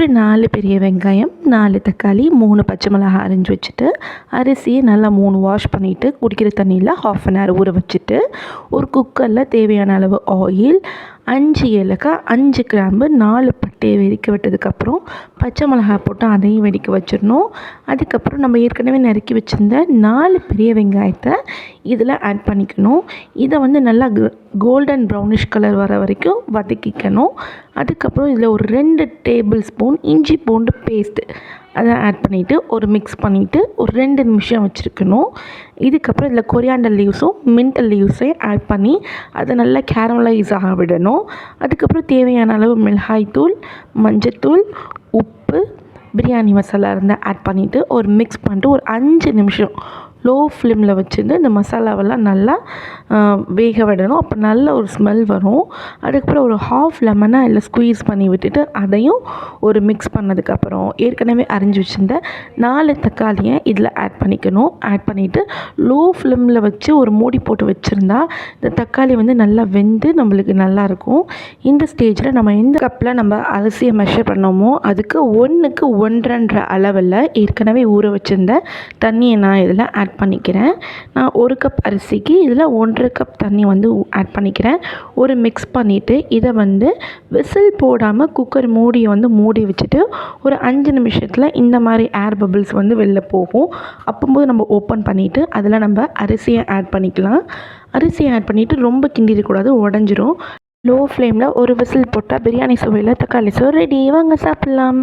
ஒரு 4 பெரிய வெங்காயம், 4 தக்காளி, 3 பச்சை மிளகாய் அரிஞ்சு வச்சுட்டு, அரிசியை நல்லா 3 வாஷ் பண்ணிவிட்டு குடிக்கிற தண்ணியில் 1/2 அன் ஹவர் ஊற வச்சுட்டு, ஒரு குக்கரில் தேவையான அளவு ஆயில், 5 ஏலக்காய், 5 கிராம்பு, 4 பட்டையை வெடிக்க விட்டதுக்கப்புறம் பச்சை மிளகாய் போட்டு அதையும் வெடிக்க வச்சிடணும். அதுக்கப்புறம் நம்ம ஏற்கனவே நறுக்கி வச்சுருந்த 4 பெரிய வெங்காயத்தை இதில் ஆட் பண்ணிக்கணும். இதை வந்து நல்லா கோல்டன் ப்ரௌனிஷ் கலர் வர வரைக்கும் வதக்கிக்கணும். அதுக்கப்புறம் இதில் ஒரு 2 டேபிள் ஸ்பூன் இஞ்சி பூண்டு பேஸ்ட்டு அதை ஆட் பண்ணிவிட்டு ஒரு மிக்ஸ் பண்ணிவிட்டு ஒரு 2 நிமிஷம் வச்சுருக்கணும். இதுக்கப்புறம் இதில் கொரியாண்டர் லீவ்ஸும் மின்ட் லீவ்ஸையும் ஆட் பண்ணி அதை நல்லா கேரமலைஸ் ஆக விடணும். அதுக்கப்புறம் தேவையான அளவு மிளகாய்த்தூள், மஞ்சத்தூள், உப்பு, பிரியாணி மசாலா இருந்தால் ஆட் பண்ணிவிட்டு ஒரு மிக்ஸ் பண்ணிட்டு ஒரு 5 நிமிஷம் லோ ஃப்ளேமில் வச்சுருந்து இந்த மசாலாவெல்லாம் நல்லா வேக விடணும். அப்போ நல்ல ஒரு ஸ்மெல் வரும். அதுக்கப்புறம் ஒரு 1/2 லெமனை இல்லை ஸ்குவீஸ் பண்ணி விட்டுட்டு அதையும் ஒரு மிக்ஸ் பண்ணதுக்கப்புறம் ஏற்கனவே அரிஞ்சு வச்சுருந்த 4 தக்காளியை இதில் ஆட் பண்ணிக்கணும். ஆட் பண்ணிவிட்டு லோ ஃப்ளேமில் வச்சு ஒரு மூடி போட்டு வச்சுருந்தா இந்த தக்காளி வந்து நல்லா வெந்து நம்மளுக்கு நல்லாயிருக்கும். இந்த ஸ்டேஜில் நம்ம எந்த கப்பில் நம்ம அரிசியை மெஷர் பண்ணோமோ அதுக்கு 1க்கு 1.5 அளவில் ஏற்கனவே ஊற வச்சுருந்த தண்ணியை நான் இதில் ஆட் பண்ணிக்கிறேன். நான் 1 கப் அரிசிக்கு இதில் 1.5 கப் தண்ணி வந்து ஆட் பண்ணிக்கிறேன். ஒரு மிக்ஸ் பண்ணிவிட்டு இதை வந்து விசில் போடாமல் குக்கர் மூடியை வந்து மூடி வச்சுட்டு ஒரு 5 நிமிஷத்தில் இந்த மாதிரி ஏர் பபிள்ஸ் வந்து வெளில போகும். அப்போது நம்ம ஓப்பன் பண்ணிவிட்டு அதில் நம்ம அரிசியை ஆட் பண்ணிக்கலாம். அரிசியை ஆட் பண்ணிவிட்டு ரொம்ப கிண்டிடக்கூடாது, உடஞ்சிரும். லோ ஃப்ளேமில் ஒரு விசில் போட்டால் பிரியாணி சுவையில் தக்காளி சோறு ரெடி. வாங்க சாப்பிட்லாம்.